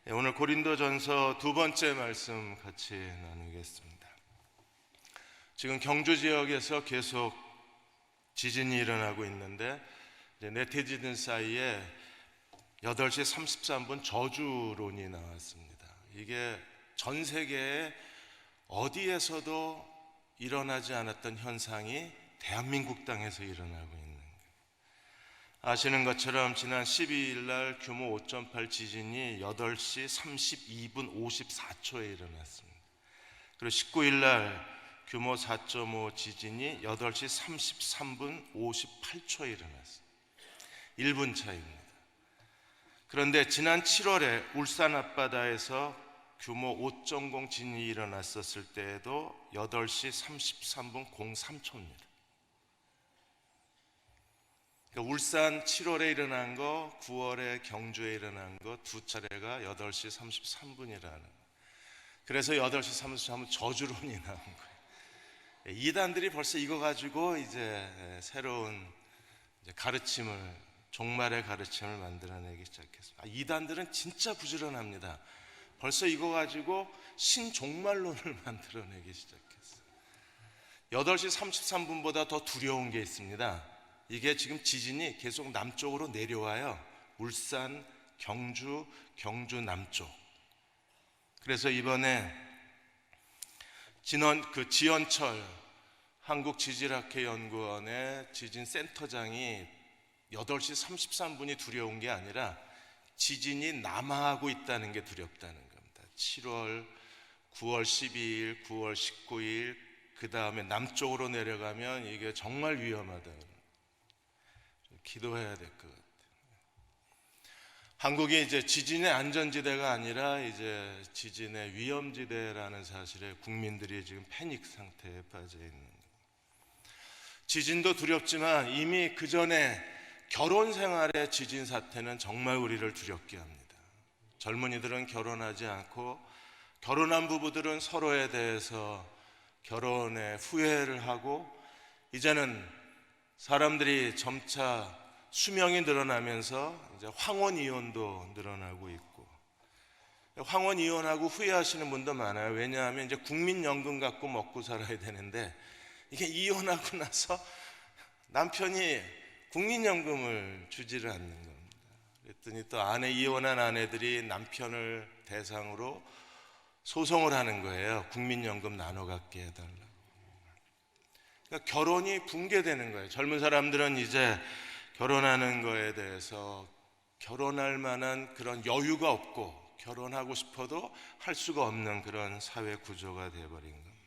오늘 고린도전서 두 번째 말씀 같이 나누겠습니다. 지금 경주 지역에서 계속 지진이 일어나고 있는데 네티즌 사이에 8시 33분 저주론이 나왔습니다. 이게 전 세계에 어디에서도 일어나지 않았던 현상이 대한민국 땅에서 일어나고 있는 거예요. 아시는 것처럼 지난 12일 날 규모 5.8 지진이 8시 32분 54초에 일어났습니다. 그리고 19일 날 규모 4.5 지진이 8시 33분 58초에 일어났습니다. 1분 차이입니다. 그런데 지난 7월에 울산 앞바다에서 규모 5.0 지진이 일어났었을 때에도 8시 33분 03초입니다. 그러니까 울산 7월에 일어난 거, 9월에 경주에 일어난 거 두 차례가 8시 33분이라는. 그래서 8시 33분 저주론이 나온 거예요. 이단들이 벌써 이거 가지고 이제 새로운 가르침을, 종말의 가르침을 만들어내기 시작했습니다. 이단들은 진짜 부지런합니다. 벌써 이거 가지고 신종말론을 만들어내기 시작했어요. 8시 33분보다 더 두려운 게 있습니다. 이게 지금 지진이 계속 남쪽으로 내려와요. 울산, 경주 남쪽. 그래서 이번에 지연철 한국지질학회연구원의 지진센터장이 8시 33분이 두려운 게 아니라 지진이 남하하고 있다는 게 두렵다는 겁니다. 7월, 9월 12일, 9월 19일, 그 다음에 남쪽으로 내려가면 이게 정말 위험하다. 기도해야 될 것 같아요. 한국이 이제 지진의 안전지대가 아니라 이제 지진의 위험지대라는 사실에 국민들이 지금 패닉 상태에 빠져 있는 거예요. 지진도 두렵지만 이미 그 전에 결혼 생활의 지진 사태는 정말 우리를 두렵게 합니다. 젊은이들은 결혼하지 않고 결혼한 부부들은 서로에 대해서 결혼의 후회를 하고 이제는 사람들이 점차 수명이 늘어나면서 이제 황혼 이혼도 늘어나고 있고, 황혼 이혼하고 후회하시는 분도 많아요. 왜냐하면 이제 국민연금 갖고 먹고 살아야 되는데 이게 이혼하고 나서 남편이 국민연금을 주지를 않는 겁니다. 그랬더니 또 이혼한 아내들이 남편을 대상으로 소송을 하는 거예요. 국민연금 나눠 갖게 해달라고. 그러니까 결혼이 붕괴되는 거예요. 젊은 사람들은 이제 결혼하는 거에 대해서 결혼할 만한 그런 여유가 없고 결혼하고 싶어도 할 수가 없는 그런 사회 구조가 되어버린 겁니다.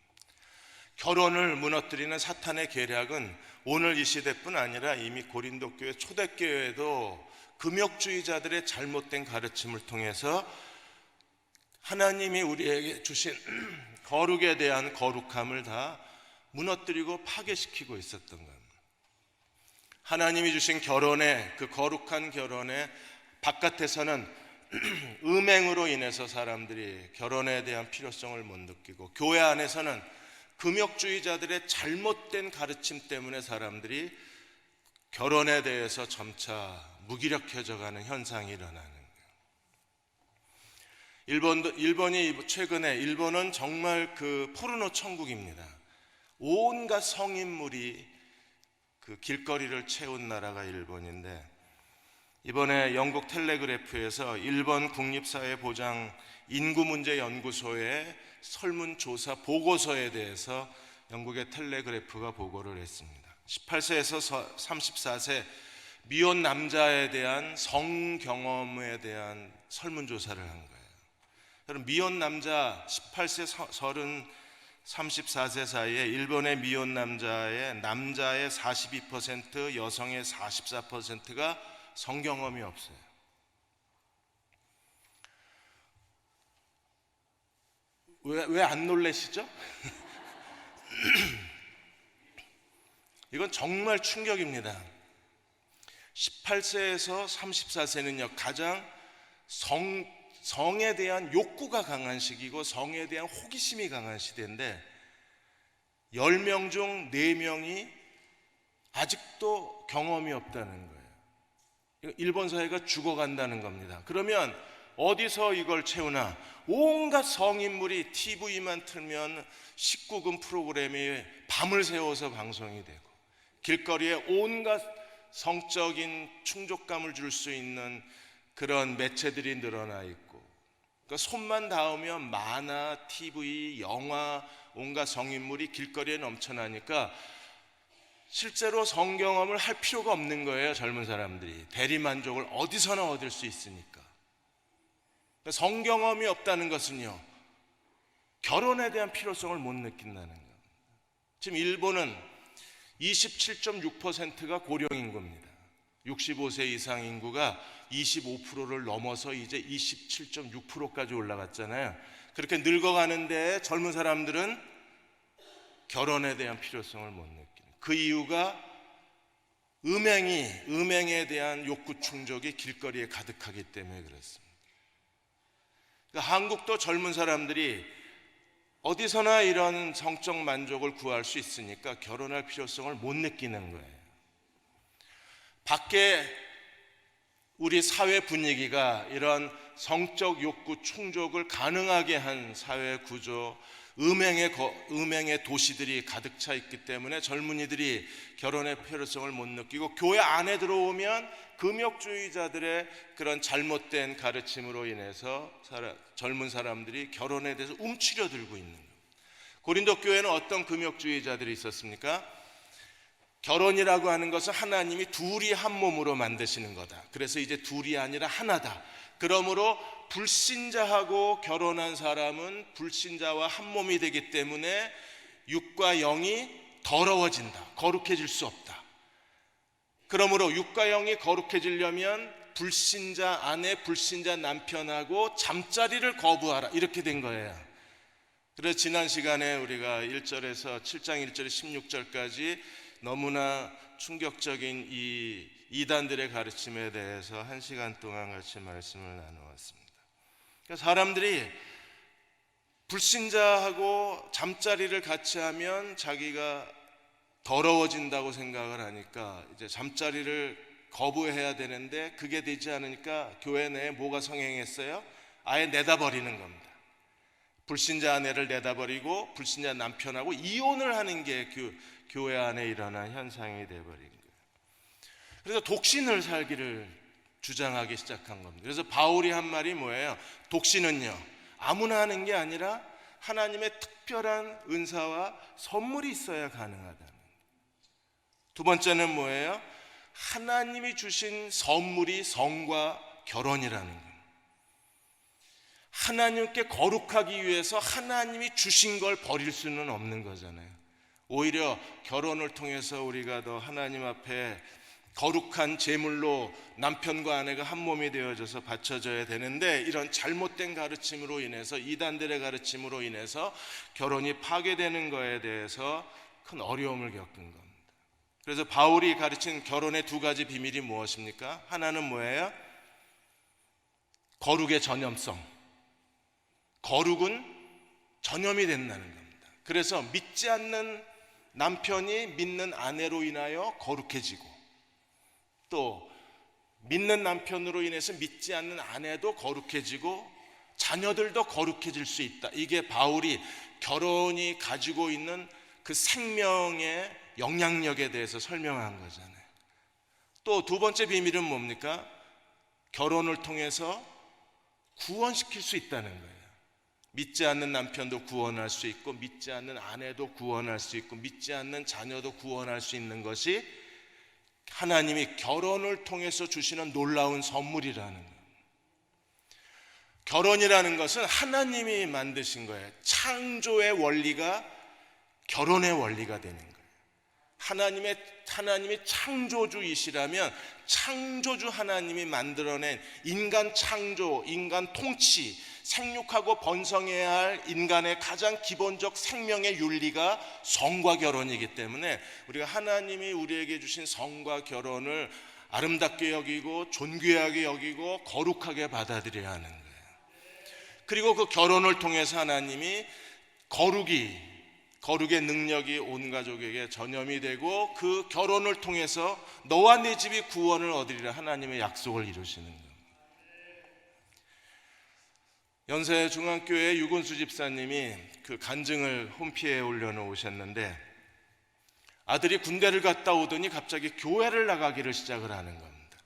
결혼을 무너뜨리는 사탄의 계략은 오늘 이 시대뿐 아니라 이미 고린도 교회 초대교회도 금욕주의자들의 잘못된 가르침을 통해서 하나님이 우리에게 주신 거룩에 대한 거룩함을 다 무너뜨리고 파괴시키고 있었던 겁니다. 하나님이 주신 결혼에, 그 거룩한 결혼에 바깥에서는 음행으로 인해서 사람들이 결혼에 대한 필요성을 못 느끼고, 교회 안에서는 금욕주의자들의 잘못된 가르침 때문에 사람들이 결혼에 대해서 점차 무기력해져 가는 현상이 일어나는 거예요. 일본이 최근에, 일본은 정말 그 포르노 천국입니다. 온갖 성인물이 그 길거리를 채운 나라가 일본인데, 이번에 영국 텔레그래프에서 일본 국립사회보장 인구문제연구소의 설문조사 보고서에 대해서 영국의 텔레그래프가 보고를 했습니다. 18세에서 34세 미혼 남자에 대한 성경험에 대한 설문조사를 한 거예요. 여러분, 미혼 남자 18세 34세 사이에 일본의 미혼 남자의 42%, 여성의 44%가 성경험이 없어요. 왜 안 놀라시죠? 이건 정말 충격입니다. 18세에서 34세는요, 가장 성에 대한 욕구가 강한 시기고 성에 대한 호기심이 강한 시대인데 10명 중 4명이 아직도 경험이 없다는 거예요. 일본 사회가 죽어간다는 겁니다. 그러면 어디서 이걸 채우나? 온갖 성인물이 TV만 틀면 19금 프로그램이 밤을 새워서 방송이 되고, 길거리에 온갖 성적인 충족감을 줄 수 있는 그런 매체들이 늘어나 있고, 그러니까 손만 닿으면 만화, TV, 영화, 온갖 성인물이 길거리에 넘쳐나니까 실제로 성경험을 할 필요가 없는 거예요. 젊은 사람들이 대리만족을 어디서나 얻을 수 있으니까. 그러니까 성경험이 없다는 것은요, 결혼에 대한 필요성을 못 느낀다는 거예요. 지금 일본은 27.6%가 고령 인구입니다. 65세 이상 인구가 25%를 넘어서 이제 27.6%까지 올라갔잖아요. 그렇게 늙어가는데 젊은 사람들은 결혼에 대한 필요성을 못 느끼는, 그 이유가 음행에 대한 욕구 충족이 길거리에 가득하기 때문에 그렇습니다. 그러니까 한국도 젊은 사람들이 어디서나 이런 성적 만족을 구할 수 있으니까 결혼할 필요성을 못 느끼는 거예요. 밖에 우리 사회 분위기가 이런 성적 욕구 충족을 가능하게 한 사회 구조, 음행의 도시들이 가득 차 있기 때문에 젊은이들이 결혼의 필요성을 못 느끼고, 교회 안에 들어오면 금욕주의자들의 그런 잘못된 가르침으로 인해서 젊은 사람들이 결혼에 대해서 움츠려들고 있는 거예요. 고린도 교회는 어떤 금욕주의자들이 있었습니까? 결혼이라고 하는 것은 하나님이 둘이 한 몸으로 만드시는 거다. 그래서 이제 둘이 아니라 하나다. 그러므로 불신자하고 결혼한 사람은 불신자와 한 몸이 되기 때문에 육과 영이 더러워진다. 거룩해질 수 없다. 그러므로 육과 영이 거룩해지려면 불신자 아내, 불신자 남편하고 잠자리를 거부하라. 이렇게 된 거예요. 그래서 지난 시간에 우리가 1절에서 7장 1절에 16절까지 너무나 충격적인 이 이단들의 가르침에 대해서 1시간 동안 같이 말씀을 나누었습니다. 그러니까 사람들이 불신자하고 잠자리를 같이 하면 자기가 더러워진다고 생각을 하니까 이제 잠자리를 거부해야 되는데, 그게 되지 않으니까 교회 내에 뭐가 성행했어요? 아예 내다버리는 겁니다. 불신자 아내를 내다버리고 불신자 남편하고 이혼을 하는 게 교회 안에 일어난 현상이 되어버린 거예요. 그래서 독신을 살기를 주장하기 시작한 겁니다. 그래서 바울이 한 말이 뭐예요? 독신은요, 아무나 하는 게 아니라 하나님의 특별한 은사와 선물이 있어야 가능하다는 거예요. 두 번째는 뭐예요? 하나님이 주신 선물이 성과 결혼이라는 거예요. 하나님께 거룩하기 위해서 하나님이 주신 걸 버릴 수는 없는 거잖아요. 오히려 결혼을 통해서 우리가 더 하나님 앞에 거룩한 제물로 남편과 아내가 한 몸이 되어져서 바쳐져야 되는데, 이런 잘못된 가르침으로 인해서, 이단들의 가르침으로 인해서 결혼이 파괴되는 거에 대해서 큰 어려움을 겪은 겁니다. 그래서 바울이 가르친 결혼의 두 가지 비밀이 무엇입니까? 하나는 뭐예요? 거룩의 전염성. 거룩은 전염이 된다는 겁니다. 그래서 믿지 않는 남편이 믿는 아내로 인하여 거룩해지고, 또 믿는 남편으로 인해서 믿지 않는 아내도 거룩해지고 자녀들도 거룩해질 수 있다. 이게 바울이 결혼이 가지고 있는 그 생명의 영향력에 대해서 설명한 거잖아요. 또 두 번째 비밀은 뭡니까? 결혼을 통해서 구원시킬 수 있다는 거예요. 믿지 않는 남편도 구원할 수 있고, 믿지 않는 아내도 구원할 수 있고, 믿지 않는 자녀도 구원할 수 있는 것이 하나님이 결혼을 통해서 주시는 놀라운 선물이라는 거예요. 결혼이라는 것은 하나님이 만드신 거예요. 창조의 원리가 결혼의 원리가 되는 거예요. 하나님이 창조주이시라면 창조주 하나님이 만들어낸 인간 창조, 인간 통치, 생육하고 번성해야 할 인간의 가장 기본적 생명의 윤리가 성과 결혼이기 때문에 우리가 하나님이 우리에게 주신 성과 결혼을 아름답게 여기고 존귀하게 여기고 거룩하게 받아들여야 하는 거예요. 그리고 그 결혼을 통해서 하나님이 거룩의 능력이 온 가족에게 전염이 되고, 그 결혼을 통해서 너와 네 집이 구원을 얻으리라 하나님의 약속을 이루시는 거예요. 연세중앙교회 유근수 집사님이 그 간증을 홈피에 올려놓으셨는데, 아들이 군대를 갔다 오더니 갑자기 교회를 나가기를 시작을 하는 겁니다.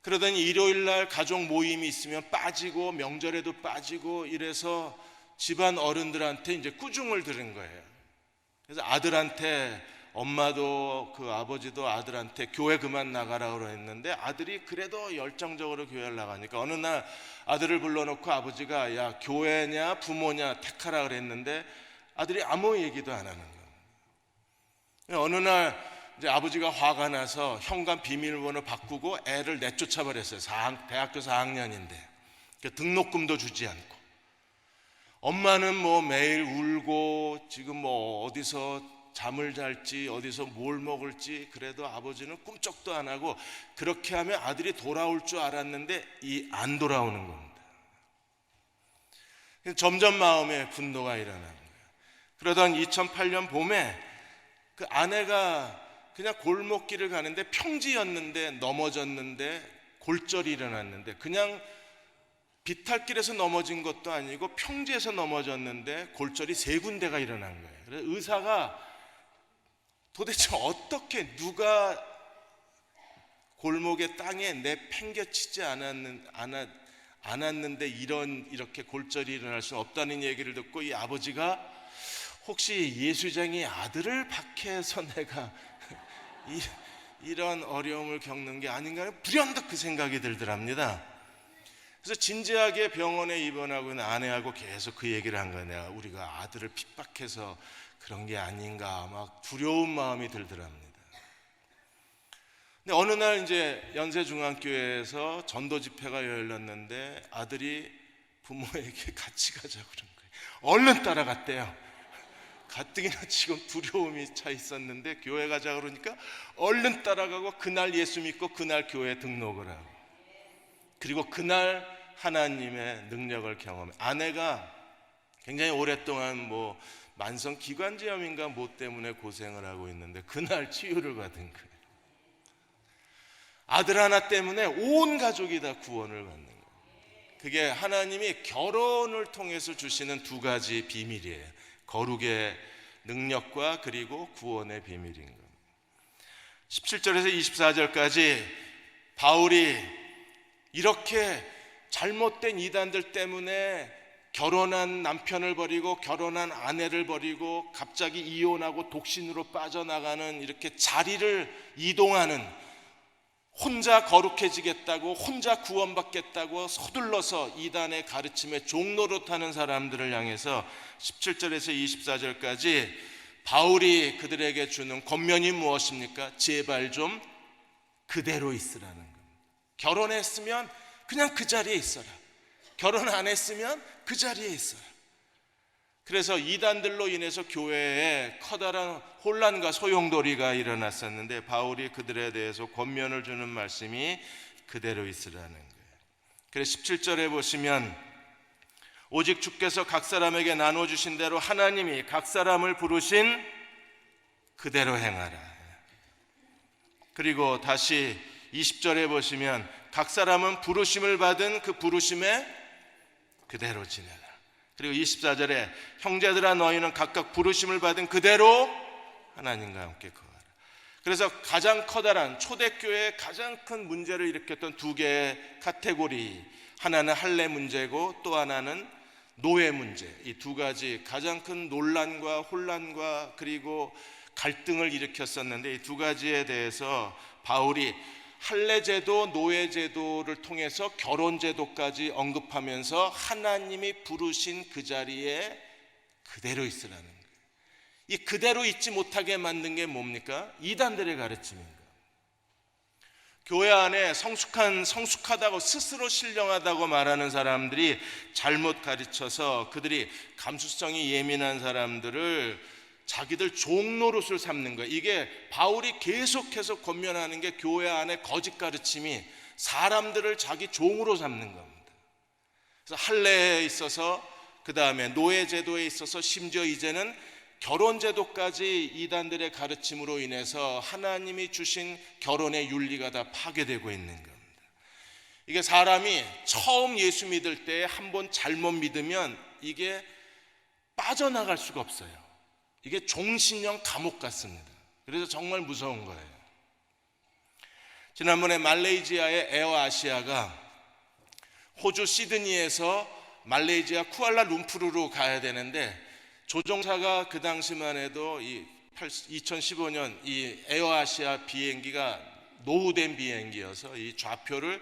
그러더니 일요일날 가족 모임이 있으면 빠지고 명절에도 빠지고 이래서 집안 어른들한테 이제 꾸중을 들은 거예요. 그래서 아들한테, 엄마도 그 아버지도 아들한테 교회 그만 나가라고 했는데, 아들이 그래도 열정적으로 교회를 나가니까 어느 날 아들을 불러놓고 아버지가 야, 교회냐 부모냐 택하라 그랬는데 아들이 아무 얘기도 안 하는 거예요. 어느 날 이제 아버지가 화가 나서 현관 비밀번호 바꾸고 애를 내쫓아 버렸어요. 대학교 4학년인데 등록금도 주지 않고. 엄마는 뭐 매일 울고 지금 뭐 어디서 잠을 잘지 어디서 뭘 먹을지, 그래도 아버지는 꿈쩍도 안 하고, 그렇게 하면 아들이 돌아올 줄 알았는데 안 돌아오는 겁니다. 점점 마음에 분노가 일어나는 거예요. 그러던 2008년 봄에 그 아내가 그냥 골목길을 가는데 평지였는데 넘어졌는데, 골절이 일어났는데, 그냥 비탈길에서 넘어진 것도 아니고 평지에서 넘어졌는데 골절이 3군데가 일어난 거예요. 그래서 의사가 도대체 어떻게, 누가 골목의 땅에 내팽개치지 않았는데 이렇게 골절이 일어날 수는 없다는 얘기를 듣고, 이 아버지가 혹시 예수장이 아들을 박해해서 내가 이런 어려움을 겪는 게 아닌가, 불현듯 그 생각이 들더랍니다. 그래서 진지하게 병원에 입원하고 있는 아내하고 계속 그 얘기를 한 거예요. 내가 우리가 아들을 핍박해서 그런 게 아닌가, 막 두려운 마음이 들더랍니다. 근데 어느 날 이제 연세중앙교회에서 전도 집회가 열렸는데 아들이 부모에게 같이 가자고 그런 거예요. 얼른 따라갔대요. 가뜩이나 지금 두려움이 차 있었는데 교회 가자 그러니까 얼른 따라가고, 그날 예수 믿고 그날 교회 등록을 하고, 그리고 그날 하나님의 능력을 경험해. 아내가 굉장히 오랫동안 뭐 만성 기관지염인가 뭐 때문에 고생을 하고 있는데 그날 치유를 받은 거예요. 아들 하나 때문에 온 가족이 다 구원을 받는 거예요. 그게 하나님이 결혼을 통해서 주시는 2가지 비밀이에요. 거룩의 능력과 그리고 구원의 비밀인 겁니다. 17절에서 24절까지 바울이 이렇게 잘못된 이단들 때문에 결혼한 남편을 버리고 결혼한 아내를 버리고 갑자기 이혼하고 독신으로 빠져나가는, 이렇게 자리를 이동하는, 혼자 거룩해지겠다고 혼자 구원받겠다고 서둘러서 이단의 가르침에 종노릇하는 사람들을 향해서 17절에서 24절까지 바울이 그들에게 주는 권면이 무엇입니까? 제발 좀 그대로 있으라는 겁니다. 결혼했으면 그냥 그 자리에 있어라. 결혼 안 했으면 그 자리에 있어라. 그래서 이단들로 인해서 교회에 커다란 혼란과 소용돌이가 일어났었는데 바울이 그들에 대해서 권면을 주는 말씀이 그대로 있으라는 거예요. 그래서 17절에 보시면 오직 주께서 각 사람에게 나눠주신 대로 하나님이 각 사람을 부르신 그대로 행하라. 그리고 다시 20절에 보시면 각 사람은 부르심을 받은 그 부르심에 그대로 지내라. 그리고 24절에 형제들아 너희는 각각 부르심을 받은 그대로 하나님과 함께 거하라. 그래서 가장 커다란 초대교회의 가장 큰 문제를 일으켰던 2개의 카테고리, 하나는 할례 문제고 또 하나는 노예 문제, 이 2가지 가장 큰 논란과 혼란과 그리고 갈등을 일으켰었는데, 이 2가지에 대해서 바울이 할례제도, 노예제도를 통해서 결혼제도까지 언급하면서 하나님이 부르신 그 자리에 그대로 있으라는 거예요. 이 그대로 있지 못하게 만든 게 뭡니까? 이단들의 가르침입니다. 교회 안에 성숙하다고 스스로 신령하다고 말하는 사람들이 잘못 가르쳐서 그들이 감수성이 예민한 사람들을 자기들 종노릇을 삼는 거예요. 이게 바울이 계속해서 권면하는 게 교회 안에 거짓 가르침이 사람들을 자기 종으로 삼는 겁니다. 그래서 할례에 있어서, 그 다음에 노예제도에 있어서, 심지어 이제는 결혼제도까지 이단들의 가르침으로 인해서 하나님이 주신 결혼의 윤리가 다 파괴되고 있는 겁니다. 이게 사람이 처음 예수 믿을 때 한 번 잘못 믿으면 이게 빠져나갈 수가 없어요. 이게 종신형 감옥 같습니다. 그래서 정말 무서운 거예요. 지난번에 말레이시아의 에어아시아가 호주 시드니에서 말레이시아 쿠알라룸푸르로 가야 되는데, 조종사가 그 당시만 해도 2015년 이 에어아시아 비행기가 노후된 비행기여서 이 좌표를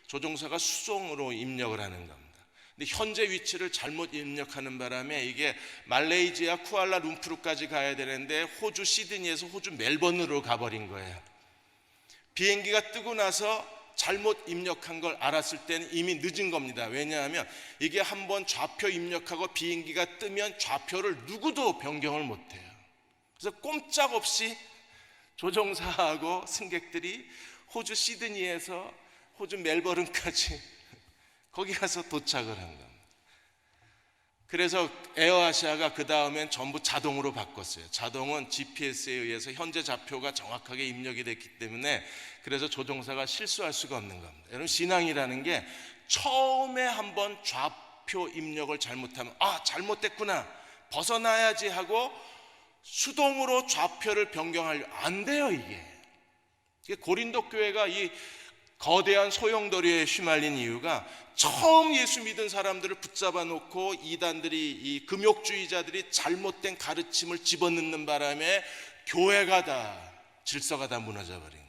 조종사가 수동으로 입력을 하는 겁니다. 근데 현재 위치를 잘못 입력하는 바람에 이게 말레이시아 쿠알라룸푸르까지 가야 되는데 호주 시드니에서 호주 멜번으로 가버린 거예요. 비행기가 뜨고 나서 잘못 입력한 걸 알았을 때는 이미 늦은 겁니다. 왜냐하면 이게 한번 좌표 입력하고 비행기가 뜨면 좌표를 누구도 변경을 못해요. 그래서 꼼짝없이 조종사하고 승객들이 호주 시드니에서 호주 멜버른까지 거기 가서 도착을 한 겁니다. 그래서 에어아시아가 그 다음엔 전부 자동으로 바꿨어요. 자동은 GPS에 의해서 현재 좌표가 정확하게 입력이 됐기 때문에 그래서 조종사가 실수할 수가 없는 겁니다. 여러분, 신앙이라는 게 처음에 한번 좌표 입력을 잘못하면 잘못됐구나, 벗어나야지 하고 수동으로 좌표를 변경하려 안 돼요. 이게 고린도 교회가 이 거대한 소용돌이에 휘말린 이유가 처음 예수 믿은 사람들을 붙잡아 놓고 이단들이, 이 금욕주의자들이 잘못된 가르침을 집어넣는 바람에 교회가 다, 질서가 다 무너져 버린 거예요.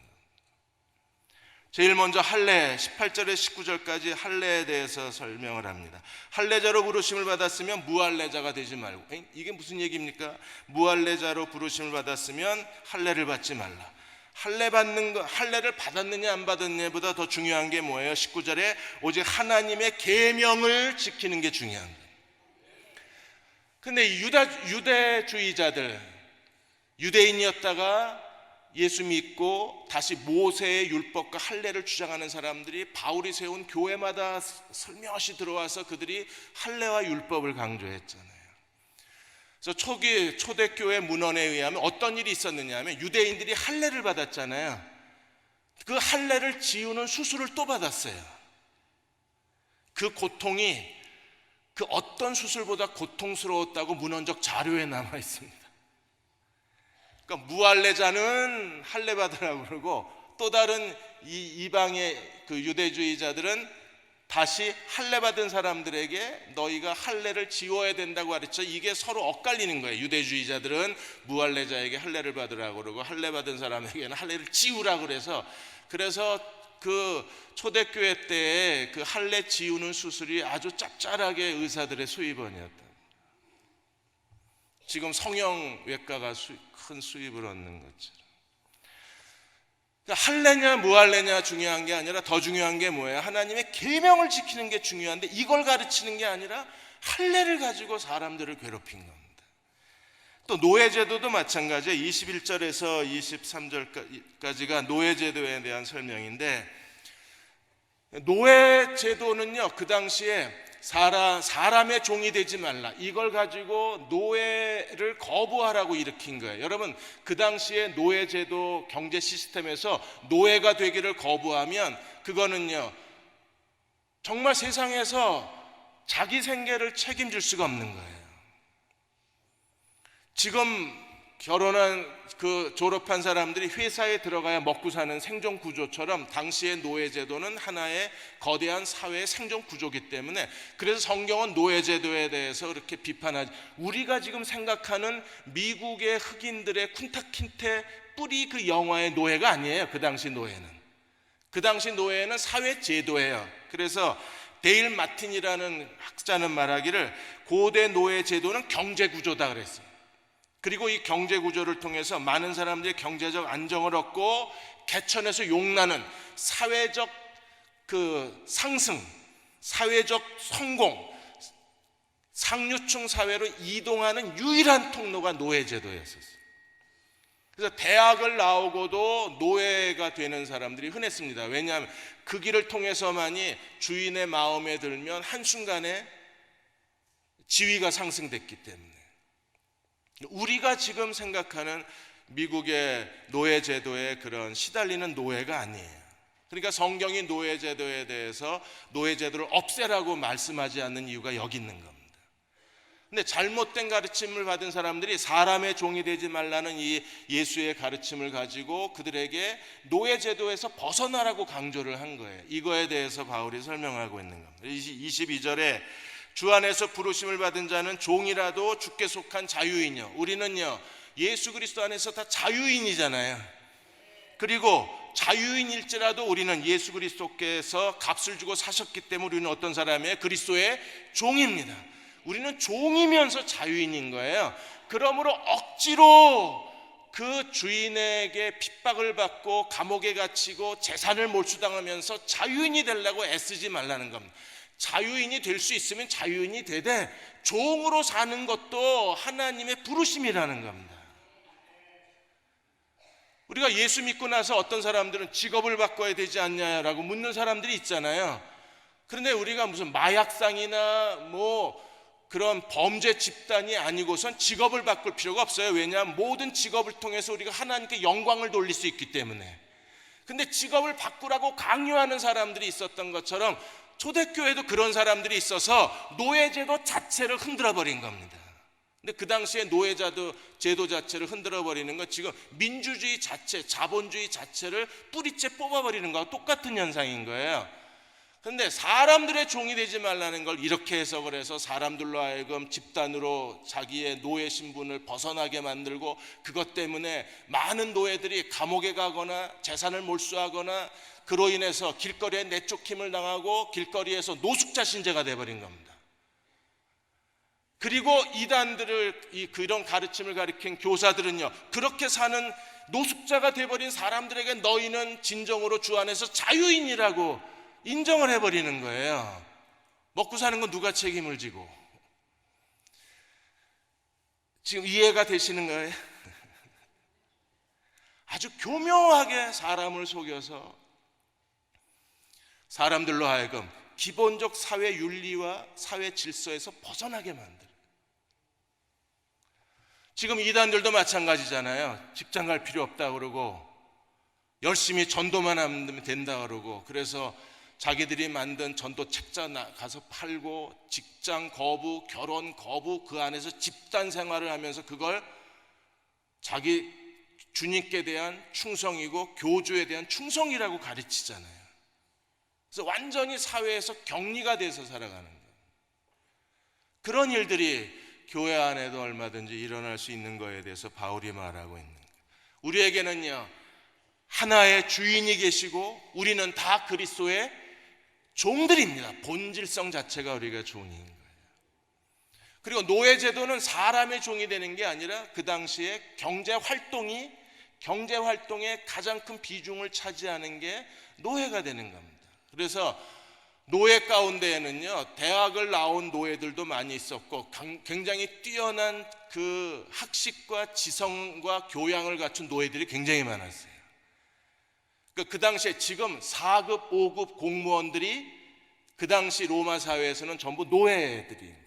제일 먼저 할례, 18절에 19절까지 할례에 대해서 설명을 합니다. 할례자로 부르심을 받았으면 무할례자가 되지 말고. 이게 무슨 얘기입니까? 무할례자로 부르심을 받았으면 할례를 받지 말라. 할례를 받았느냐 안 받았느냐보다 더 중요한 게 뭐예요? 19절에 오직 하나님의 계명을 지키는 게 중요한 거예요. 근데 유대주의자들, 유대인이었다가 예수 믿고 다시 모세의 율법과 할례를 주장하는 사람들이 바울이 세운 교회마다 슬며시 들어와서 그들이 할례와 율법을 강조했잖아요. 그래서 초대교회 문헌에 의하면 어떤 일이 있었느냐 하면, 유대인들이 할례를 받았잖아요. 그 할례를 지우는 수술을 또 받았어요. 그 고통이 그 어떤 수술보다 고통스러웠다고 문헌적 자료에 남아 있습니다. 그러니까 무할례자는 할례 받으라고 그러고, 또 다른 이방의 그 유대주의자들은 다시 할례 받은 사람들에게 너희가 할례를 지워야 된다고 가르쳐. 이게 서로 엇갈리는 거예요. 유대주의자들은 무할례자에게 할례를 받으라고 그러고, 할례 받은 사람에게는 할례를 지우라고 그래서 그 초대교회 때에 그 할례 지우는 수술이 아주 짭짤하게 의사들의 수입원이었다. 지금 성형외과가 큰 수입을 얻는 것처럼. 할례냐 무할례냐 중요한 게 아니라 더 중요한 게 뭐예요? 하나님의 계명을 지키는 게 중요한데, 이걸 가르치는 게 아니라 할례를 가지고 사람들을 괴롭힌 겁니다. 또 노예제도도 마찬가지예요. 21절에서 23절까지가 노예제도에 대한 설명인데, 노예제도는요, 그 당시에 사람의 종이 되지 말라, 이걸 가지고 노예를 거부하라고 일으킨 거예요. 여러분, 그 당시에 노예제도 경제 시스템에서 노예가 되기를 거부하면 그거는요, 정말 세상에서 자기 생계를 책임질 수가 없는 거예요. 지금 졸업한 사람들이 회사에 들어가야 먹고 사는 생존 구조처럼, 당시의 노예제도는 하나의 거대한 사회의 생존 구조이기 때문에, 그래서 성경은 노예제도에 대해서 그렇게 비판하지. 우리가 지금 생각하는 미국의 흑인들의 쿤타킨테 뿌리 그 영화의 노예가 아니에요. 그 당시 노예는 사회제도예요. 그래서 데일 마틴이라는 학자는 말하기를 고대 노예제도는 경제구조다 그랬어요. 그리고 이 경제구조를 통해서 많은 사람들이 경제적 안정을 얻고 개천에서 용나는 사회적 상승, 사회적 성공, 상류층 사회로 이동하는 유일한 통로가 노예제도였었어요. 그래서 대학을 나오고도 노예가 되는 사람들이 흔했습니다. 왜냐하면 그 길을 통해서만이 주인의 마음에 들면 한순간에 지위가 상승됐기 때문에. 우리가 지금 생각하는 미국의 노예제도의 그런 시달리는 노예가 아니에요. 그러니까 성경이 노예제도에 대해서 노예제도를 없애라고 말씀하지 않는 이유가 여기 있는 겁니다. 근데 잘못된 가르침을 받은 사람들이 사람의 종이 되지 말라는 이 예수의 가르침을 가지고 그들에게 노예제도에서 벗어나라고 강조를 한 거예요. 이거에 대해서 바울이 설명하고 있는 겁니다. 22절에 주 안에서 부르심을 받은 자는 종이라도 주께 속한 자유인이요. 우리는요 예수 그리스도 안에서 다 자유인이잖아요. 그리고 자유인일지라도 우리는 예수 그리스도께서 값을 주고 사셨기 때문에 우리는 어떤 사람이에요? 그리스도의 종입니다. 우리는 종이면서 자유인인 거예요. 그러므로 억지로 그 주인에게 핍박을 받고 감옥에 갇히고 재산을 몰수당하면서 자유인이 되려고 애쓰지 말라는 겁니다. 자유인이 될 수 있으면 자유인이 되되 종으로 사는 것도 하나님의 부르심이라는 겁니다. 우리가 예수 믿고 나서 어떤 사람들은 직업을 바꿔야 되지 않냐라고 묻는 사람들이 있잖아요. 그런데 우리가 무슨 마약상이나 뭐 그런 범죄 집단이 아니고선 직업을 바꿀 필요가 없어요. 왜냐하면 모든 직업을 통해서 우리가 하나님께 영광을 돌릴 수 있기 때문에. 근데 직업을 바꾸라고 강요하는 사람들이 있었던 것처럼 초대교회도 그런 사람들이 있어서 노예제도 자체를 흔들어버린 겁니다. 근데 그 당시에 노예제도 자체를 흔들어버리는 건 지금 민주주의 자체, 자본주의 자체를 뿌리째 뽑아버리는 거와 똑같은 현상인 거예요. 그런데 사람들의 종이 되지 말라는 걸 이렇게 해석을 해서 사람들로 하여금 집단으로 자기의 노예 신분을 벗어나게 만들고 그것 때문에 많은 노예들이 감옥에 가거나 재산을 몰수하거나 그로 인해서 길거리에 내쫓김을 당하고 길거리에서 노숙자 신세가 돼버린 겁니다. 그리고 이단들을 그런 가르침을 가리킨 교사들은요 그렇게 사는 노숙자가 돼버린 사람들에게 너희는 진정으로 주 안에서 자유인이라고 인정을 해버리는 거예요. 먹고 사는 건 누가 책임을 지고. 지금 이해가 되시는 거예요? 아주 교묘하게 사람을 속여서 사람들로 하여금 기본적 사회 윤리와 사회 질서에서 벗어나게 만들어요. 지금 이단들도 마찬가지잖아요. 직장 갈 필요 없다 그러고 열심히 전도만 하면 된다 그러고 그래서 자기들이 만든 전도 책자 가서 팔고 직장 거부, 결혼 거부 그 안에서 집단 생활을 하면서 그걸 자기 주님께 대한 충성이고 교주에 대한 충성이라고 가르치잖아요. 그래서 완전히 사회에서 격리가 돼서 살아가는 거예요. 그런 일들이 교회 안에도 얼마든지 일어날 수 있는 거에 대해서 바울이 말하고 있는 거예요. 우리에게는요 하나의 주인이 계시고 우리는 다 그리스도의 종들입니다. 본질성 자체가 우리가 종인 거예요. 그리고 노예제도는 사람의 종이 되는 게 아니라 그 당시에 경제활동에 가장 큰 비중을 차지하는 게 노예가 되는 겁니다. 그래서 노예 가운데에는요 대학을 나온 노예들도 많이 있었고 굉장히 뛰어난 그 학식과 지성과 교양을 갖춘 노예들이 굉장히 많았어요. 그 당시에 지금 4급, 5급 공무원들이 그 당시 로마 사회에서는 전부 노예들이에요.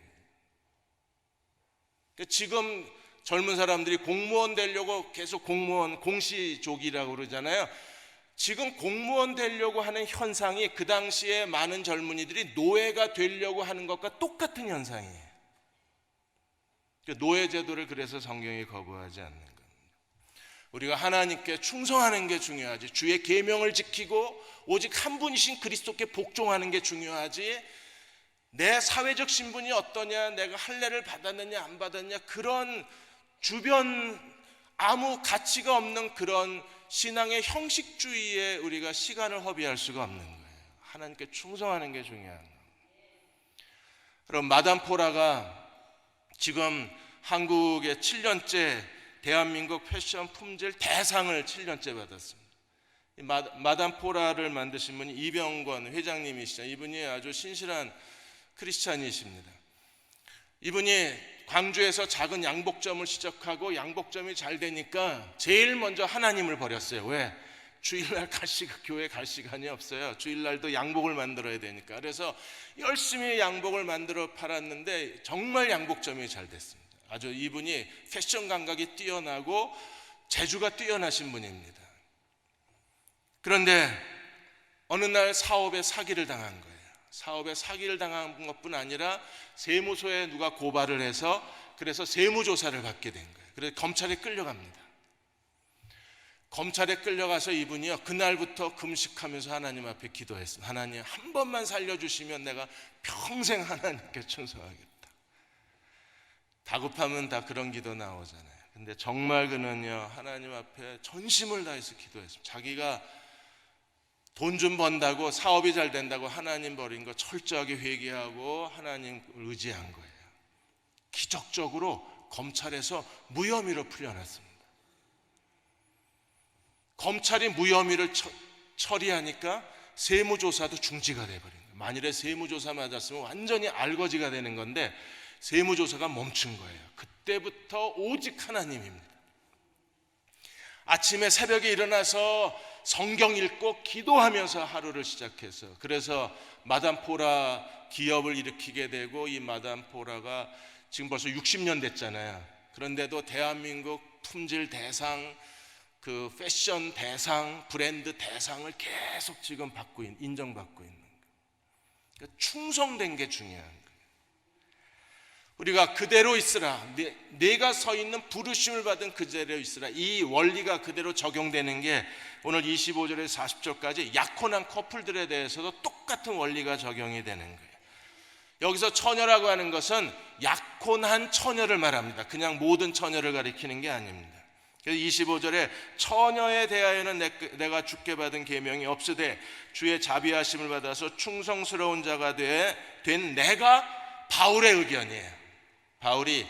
지금 젊은 사람들이 공무원 되려고 계속 공무원 공시족이라고 그러잖아요. 지금 공무원 되려고 하는 현상이 그 당시에 많은 젊은이들이 노예가 되려고 하는 것과 똑같은 현상이에요. 노예 제도를 그래서 성경이 거부하지 않는 겁니다. 우리가 하나님께 충성하는 게 중요하지, 주의 계명을 지키고 오직 한 분이신 그리스도께 복종하는 게 중요하지, 내 사회적 신분이 어떠냐, 내가 할례를 받았느냐 안 받았냐, 그런 주변 아무 가치가 없는 그런 신앙의 형식주의에 우리가 시간을 허비할 수가 없는 거예요. 하나님께 충성하는 게 중요한 거예요. 그럼 마담 포라가 지금 한국의 7년째 대한민국 패션 품질 대상을 7년째 받았습니다. 마담 포라를 만드신 분이 이병권 회장님이시죠. 이분이 아주 신실한 크리스찬이십니다. 이분이 광주에서 작은 양복점을 시작하고 양복점이 잘 되니까 제일 먼저 하나님을 버렸어요. 왜? 주일날 교회 갈 시간이 없어요. 주일날도 양복을 만들어야 되니까. 그래서 열심히 양복을 만들어 팔았는데 정말 양복점이 잘 됐습니다. 아주 이분이 패션 감각이 뛰어나고 재주가 뛰어나신 분입니다. 그런데 어느 날 사업에 사기를 당한 거예요. 사업에 사기를 당한 것뿐 아니라 세무서에 누가 고발을 해서 그래서 세무조사를 받게 된 거예요. 그래서 검찰에 끌려갑니다. 검찰에 끌려가서 이분이요, 그날부터 금식하면서 하나님 앞에 기도했습니다. 하나님, 한 번만 살려주시면 내가 평생 하나님께 충성하겠다. 다급하면 다 그런 기도 나오잖아요. 근데 정말 그는요, 하나님 앞에 전심을 다해서 기도했습니다. 자기가 돈 좀 번다고, 사업이 잘 된다고 하나님 버린 거 철저하게 회개하고 하나님을 의지한 거예요. 기적적으로 검찰에서 무혐의로 풀려났습니다. 검찰이 무혐의를 처리하니까 세무조사도 중지가 돼버린 거예요. 만일에 세무조사 맞았으면 완전히 알거지가 되는 건데 세무조사가 멈춘 거예요. 그때부터 오직 하나님입니다. 아침에 새벽에 일어나서 성경 읽고 기도하면서 하루를 시작해서, 그래서 마담 포라 기업을 일으키게 되고, 이 마담 포라가 지금 벌써 60년 됐잖아요. 그런데도 대한민국 품질 대상, 그 패션 대상, 브랜드 대상을 계속 지금 인정받고 있는 거예요. 그러니까 충성된 게 중요한 거예요. 우리가 그대로 있으라, 내가 서 있는 부르심을 받은 그대로 있으라, 이 원리가 그대로 적용되는 게 오늘 25절에서 40절까지 약혼한 커플들에 대해서도 똑같은 원리가 적용이 되는 거예요. 여기서 처녀라고 하는 것은 약혼한 처녀를 말합니다. 그냥 모든 처녀를 가리키는 게 아닙니다. 그래서 25절에 처녀에 대하여는 내가 주께 받은 계명이 없으되 주의 자비하심을 받아서 충성스러운 자가 된 내가 바울의 의견이에요. 바울이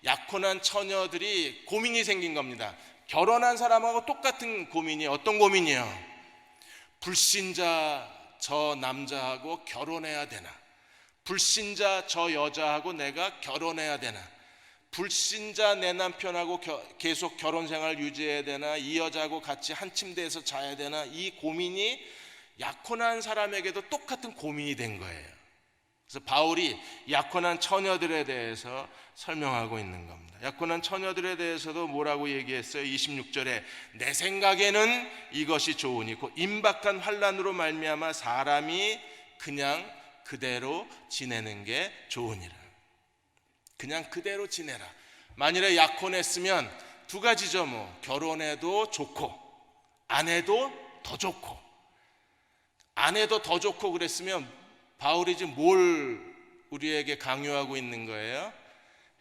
약혼한 처녀들이 고민이 생긴 겁니다. 결혼한 사람하고 똑같은 고민이 어떤 고민이에요? 불신자 저 남자하고 결혼해야 되나? 불신자 저 여자하고 내가 결혼해야 되나? 불신자 내 남편하고 계속 결혼 생활 유지해야 되나? 이 여자하고 같이 한 침대에서 자야 되나? 이 고민이 약혼한 사람에게도 똑같은 고민이 된 거예요. 그래서 바울이 약혼한 처녀들에 대해서 설명하고 있는 겁니다. 약혼한 처녀들에 대해서도 뭐라고 얘기했어요? 26절에 내 생각에는 이것이 좋으니 곧 임박한 환난으로 말미암아 사람이 그냥 그대로 지내는 게 좋으니라. 그냥 그대로 지내라. 만일에 약혼했으면 두 가지죠. 결혼해도 좋고 안 해도 더 좋고. 안 해도 더 좋고 그랬으면 바울이 지금 뭘 우리에게 강요하고 있는 거예요?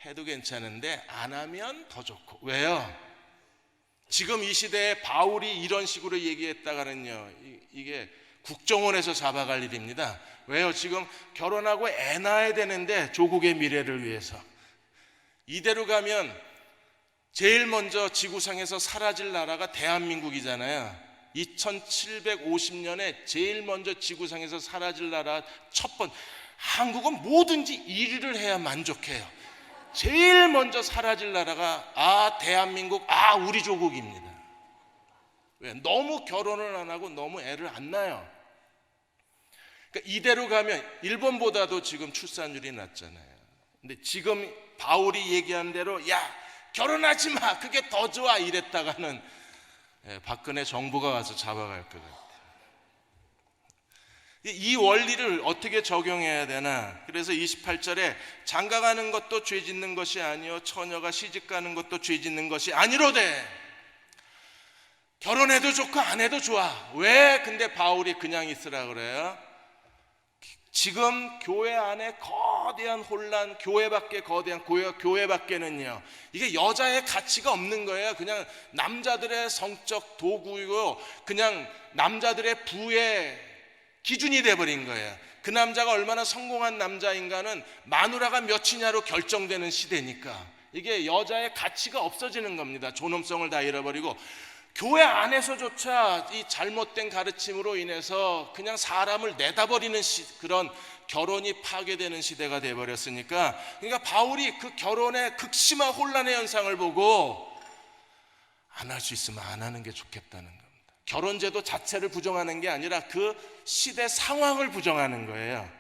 해도 괜찮은데 안 하면 더 좋고. 왜요? 지금 이 시대에 바울이 이런 식으로 얘기했다가는요, 이게 국정원에서 잡아갈 일입니다. 왜요? 지금 결혼하고 애 낳아야 되는데 조국의 미래를 위해서. 이대로 가면 제일 먼저 지구상에서 사라질 나라가 대한민국이잖아요. 2750년에 제일 먼저 지구상에서 사라질 나라 한국은 뭐든지 1위를 해야 만족해요. 제일 먼저 사라질 나라가 대한민국, 우리 조국입니다. 왜? 너무 결혼을 안 하고 너무 애를 안 낳아요. 그러니까 이대로 가면 일본보다도 지금 출산율이 낮잖아요. 근데 지금 바울이 얘기한 대로 결혼하지 마, 그게 더 좋아 이랬다가는 박근혜 정부가 와서 잡아갈 것 같아요. 이 원리를 어떻게 적용해야 되나? 그래서 28절에 장가가는 것도 죄 짓는 것이 아니요 처녀가 시집가는 것도 죄 짓는 것이 아니로되. 결혼해도 좋고 안 해도 좋아. 왜 근데 바울이 그냥 있으라 그래요? 지금 교회 안에 거대한 혼란, 교회 밖에는요, 이게 여자의 가치가 없는 거예요. 그냥 남자들의 성적 도구이고 그냥 남자들의 부의 기준이 돼버린 거예요. 그 남자가 얼마나 성공한 남자인가는 마누라가 몇이냐로 결정되는 시대니까 이게 여자의 가치가 없어지는 겁니다. 존엄성을 다 잃어버리고 교회 안에서조차 이 잘못된 가르침으로 인해서 그냥 사람을 내다버리는 그런 결혼이 파괴되는 시대가 돼버렸으니까, 그러니까 바울이 그 결혼의 극심한 혼란의 현상을 보고 안 할 수 있으면 안 하는 게 좋겠다는 겁니다. 결혼제도 자체를 부정하는 게 아니라 그 시대 상황을 부정하는 거예요.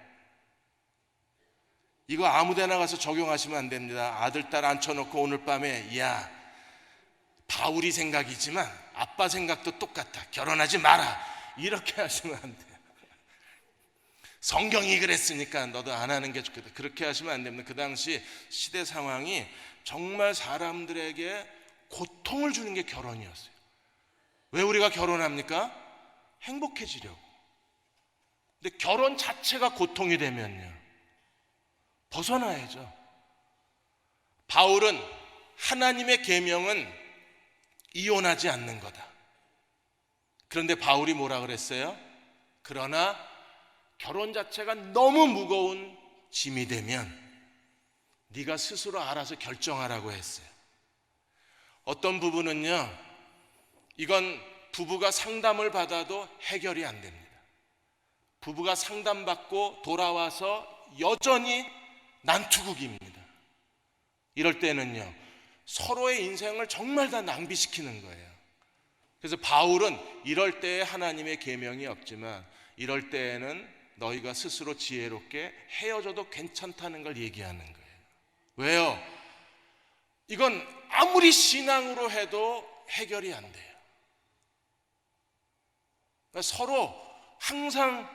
이거 아무데나 가서 적용하시면 안 됩니다. 아들 딸 앉혀놓고 오늘 밤에 바울이 생각이지만 아빠 생각도 똑같아, 결혼하지 마라, 이렇게 하시면 안 돼요. 성경이 그랬으니까 너도 안 하는 게 좋겠다. 그렇게 하시면 안 됩니다. 그 당시 시대 상황이 정말 사람들에게 고통을 주는 게 결혼이었어요. 왜 우리가 결혼합니까? 행복해지려고. 근데 결혼 자체가 고통이 되면요, 벗어나야죠. 바울은 하나님의 계명은 이혼하지 않는 거다. 그런데 바울이 뭐라 그랬어요? 그러나 결혼 자체가 너무 무거운 짐이 되면 네가 스스로 알아서 결정하라고 했어요. 어떤 부부는요, 이건 부부가 상담을 받아도 해결이 안 됩니다. 부부가 상담받고 돌아와서 여전히 난투극입니다. 이럴 때는요, 서로의 인생을 정말 다 낭비시키는 거예요. 그래서 바울은 이럴 때에 하나님의 계명이 없지만 이럴 때에는 너희가 스스로 지혜롭게 헤어져도 괜찮다는 걸 얘기하는 거예요. 왜요? 이건 아무리 신앙으로 해도 해결이 안 돼요. 그러니까 서로 항상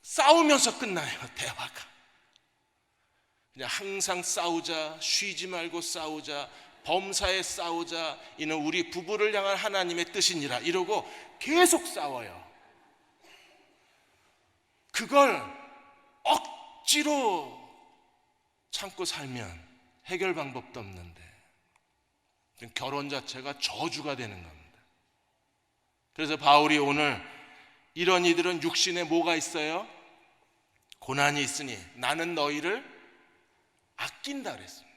싸우면서 끝나요, 대화가. 그냥 항상 싸우자, 쉬지 말고 싸우자, 범사에 싸우자, 이는 우리 부부를 향한 하나님의 뜻이니라, 이러고 계속 싸워요. 그걸 억지로 참고 살면 해결 방법도 없는데 결혼 자체가 저주가 되는 겁니다. 그래서 바울이 오늘 이런 이들은 육신에 뭐가 있어요? 고난이 있으니 나는 너희를 아낀다 그랬습니다.